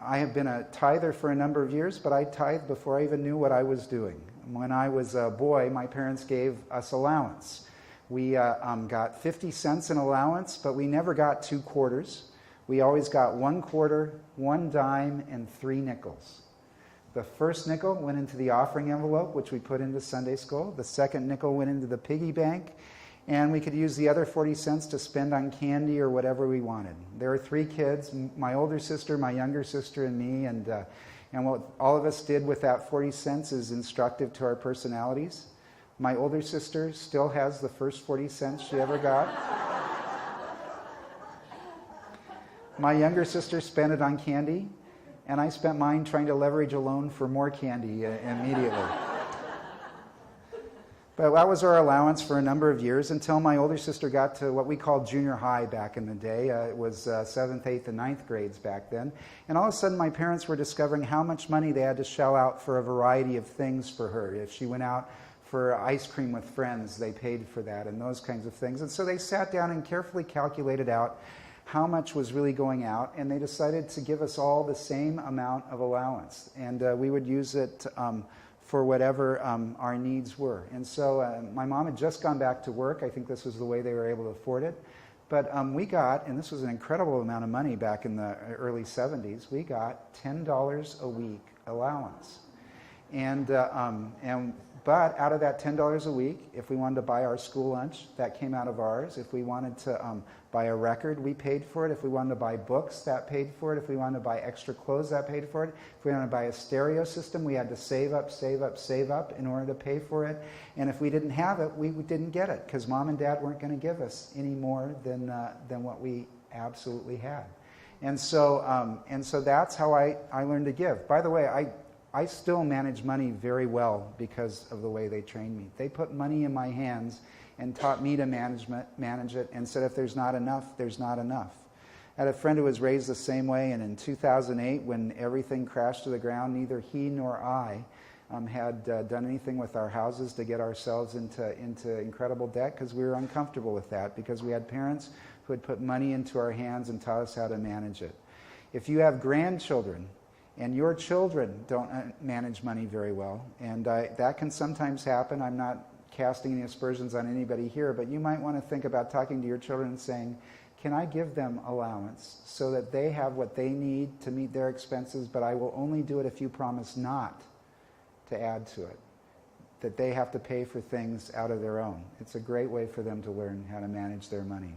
I have been a tither for a number of years, but I tithed before I even knew what I was doing. When I was a boy, my parents gave us allowance. We got 50 cents in allowance, but we never got 2 quarters. We always got 1 quarter, 1 dime, and 3 nickels. The first nickel went into the offering envelope, which we put into Sunday school. The second nickel went into the piggy bank. And we could use the other 40 cents to spend on candy or whatever we wanted. There were 3 kids, my older sister, my younger sister, and me. And what all of us did with that 40 cents is instructive to our personalities. My older sister still has the first 40 cents she ever got. My younger sister spent it on candy, and I spent mine trying to leverage a loan for more candy immediately. But that was our allowance for a number of years until my older sister got to what we called junior high back in the day. It was 7th, 8th, and 9th grades back then. And all of a sudden my parents were discovering how much money they had to shell out for a variety of things for her. If she went out for ice cream with friends, they paid for that and those kinds of things. And so they sat down and carefully calculated out how much was really going out, and they decided to give us all the same amount of allowance. And we would use it for whatever our needs were. And so my mom had just gone back to work. I think this was the way they were able to afford it. But we got, and this was an incredible amount of money back in the early 70s, we got $10 a week allowance. But out of that $10 a week, if we wanted to buy our school lunch, that came out of ours. If we wanted to buy a record, we paid for it. If we wanted to buy books, that paid for it. If we wanted to buy extra clothes, that paid for it. If we wanted to buy a stereo system, we had to save up in order to pay for it. And if we didn't have it, we didn't get it because Mom and Dad weren't going to give us any more than what we absolutely had. And so that's how I learned to give. By the way, I still manage money very well because of the way they trained me. They put money in my hands and taught me to manage it and said if there's not enough, there's not enough. I had a friend who was raised the same way, and in 2008, when everything crashed to the ground, neither he nor I had done anything with our houses to get ourselves into incredible debt because we were uncomfortable with that because we had parents who had put money into our hands and taught us how to manage it. If you have grandchildren, and your children don't manage money very well, and that can sometimes happen. I'm not casting any aspersions on anybody here, but you might want to think about talking to your children and saying, can I give them allowance so that they have what they need to meet their expenses, but I will only do it if you promise not to add to it, that they have to pay for things out of their own. It's a great way for them to learn how to manage their money.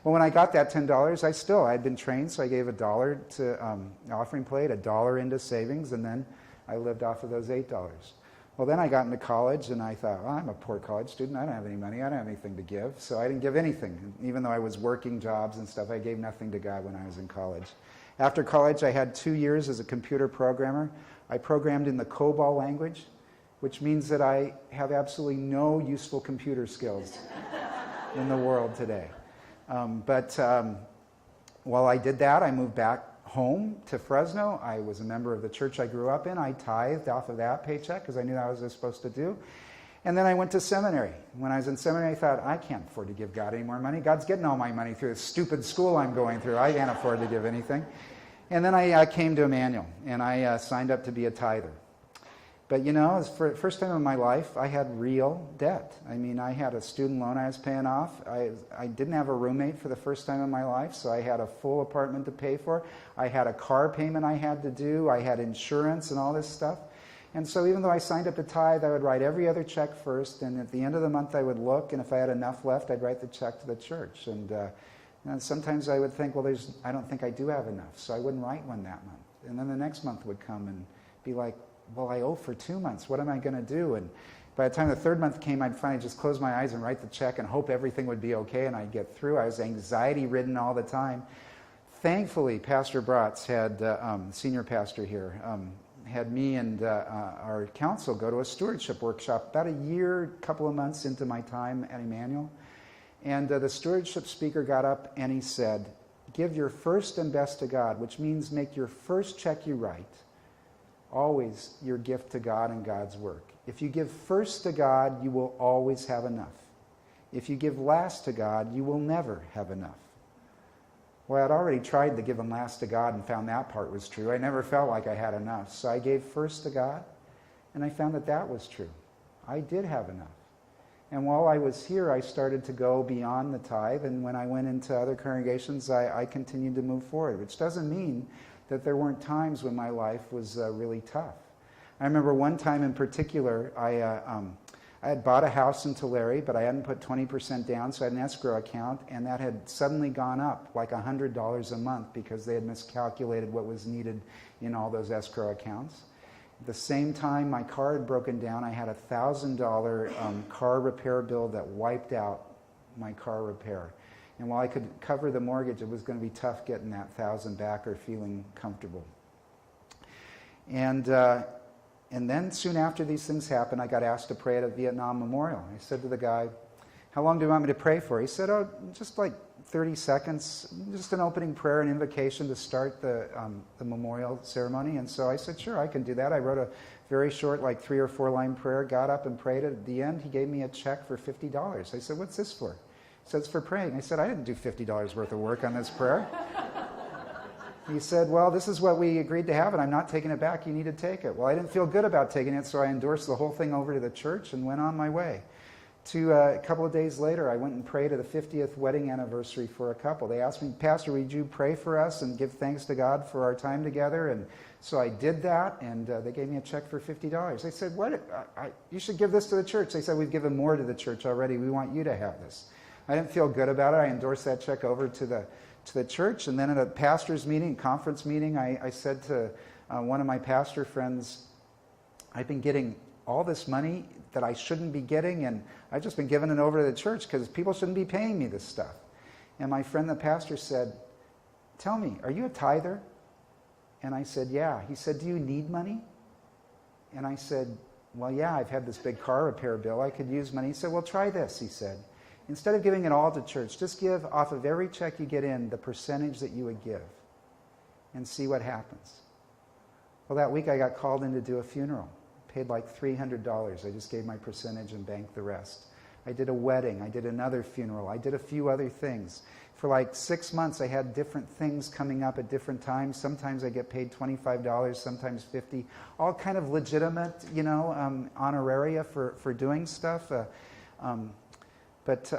Well, when I got that $10, I'd been trained, so I gave $1 to offering plate, $1 into savings, and then I lived off of those $8. Well, then I got into college, and I thought, well, I'm a poor college student. I don't have any money. I don't have anything to give. So I didn't give anything. Even though I was working jobs and stuff, I gave nothing to God when I was in college. After college, I had 2 years as a computer programmer. I programmed in the COBOL language, which means that I have absolutely no useful computer skills in the world today. But while I did that, I moved back home to Fresno. I was a member of the church I grew up in. I tithed off of that paycheck because I knew that was what I was supposed to do. And then I went to seminary. When I was in seminary, I thought, I can't afford to give God any more money. God's getting all my money through this stupid school I'm going through. I can't afford to give anything. And then I came to Emmanuel, and I signed up to be a tither. But you know, for the first time in my life, I had real debt. I mean, I had a student loan I was paying off. I didn't have a roommate for the first time in my life, so I had a full apartment to pay for. I had a car payment I had to do. I had insurance and all this stuff. And so even though I signed up to tithe, I would write every other check first, and at the end of the month I would look, and if I had enough left, I'd write the check to the church. And sometimes I would think, well, I don't think I do have enough, so I wouldn't write one that month. And then the next month would come and be like, well, I owe for 2 months. What am I going to do? And by the time the third month came, I'd finally just close my eyes and write the check and hope everything would be okay and I'd get through. I was anxiety-ridden all the time. Thankfully, Pastor Bratz had, senior pastor here, had me and our council go to a stewardship workshop about a year, couple of months into my time at Emmanuel. And the stewardship speaker got up and he said, give your first and best to God, which means make your first check you write always your gift to God and God's work. If you give first to God, you will always have enough. If you give last to God, you will never have enough. Well, I'd already tried to give them last to God and found that part was true. I never felt like I had enough. So I gave first to God, and I found that that was true. I did have enough. And while I was here, I started to go beyond the tithe, and when I went into other congregations, I continued to move forward, which doesn't mean that there weren't times when my life was really tough. I remember one time in particular, I had bought a house in Tulare, but I hadn't put 20% down, so I had an escrow account, and that had suddenly gone up like $100 a month because they had miscalculated what was needed in all those escrow accounts. At the same time, my car had broken down. I had a $1,000 car repair bill that wiped out my car repair. And while I could cover the mortgage, it was going to be tough getting that $1,000 back or feeling comfortable. And then soon after these things happened, I got asked to pray at a Vietnam memorial. I said to the guy, "How long do you want me to pray for?" He said, "Oh, just like 30 seconds, just an opening prayer, an invocation to start the memorial ceremony." And so I said, "Sure, I can do that." I wrote a very short, like 3 or 4 line prayer, got up and prayed. At the end, he gave me a check for $50. I said, "What's this for?" He said, "It's for praying." I said, "I didn't do $50 worth of work on this prayer." He said, "Well, this is what we agreed to have, and I'm not taking it back. You need to take it." Well, I didn't feel good about taking it, so I endorsed the whole thing over to the church and went on my way. A couple of days later, I went and prayed at the 50th wedding anniversary for a couple. They asked me, "Pastor, would you pray for us and give thanks to God for our time together?" And so I did that, and they gave me a check for $50. They said, "What? You should give this to the church." They said, "We've given more to the church already. We want you to have this." I didn't feel good about it. I endorsed that check over to the church, and then at a pastor's meeting, conference meeting, I said to one of my pastor friends, "I've been getting all this money that I shouldn't be getting, and I've just been giving it over to the church because people shouldn't be paying me this stuff." And my friend, the pastor, said, "Tell me, are you a tither?" And I said, "Yeah." He said, "Do you need money?" And I said, "Well, yeah, I've had this big car repair bill. I could use money." He said, "Well, try this," he said. "Instead of giving it all to church, just give off of every check you get in the percentage that you would give and see what happens." Well, that week I got called in to do a funeral. Paid like $300. I just gave my percentage and banked the rest. I did a wedding. I did another funeral. I did a few other things. For like 6 months, I had different things coming up at different times. Sometimes I get paid $25, sometimes $50. All kind of legitimate, honoraria for doing stuff. But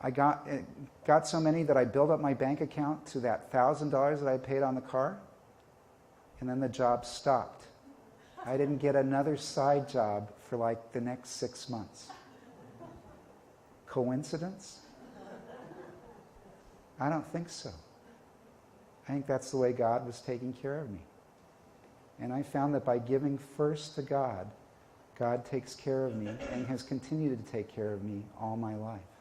I got so many that I built up my bank account to that $1,000 that I paid on the car, and then the job stopped. I didn't get another side job for like the next 6 months. Coincidence? I don't think so. I think that's the way God was taking care of me. And I found that by giving first to God, God takes care of me and has continued to take care of me all my life.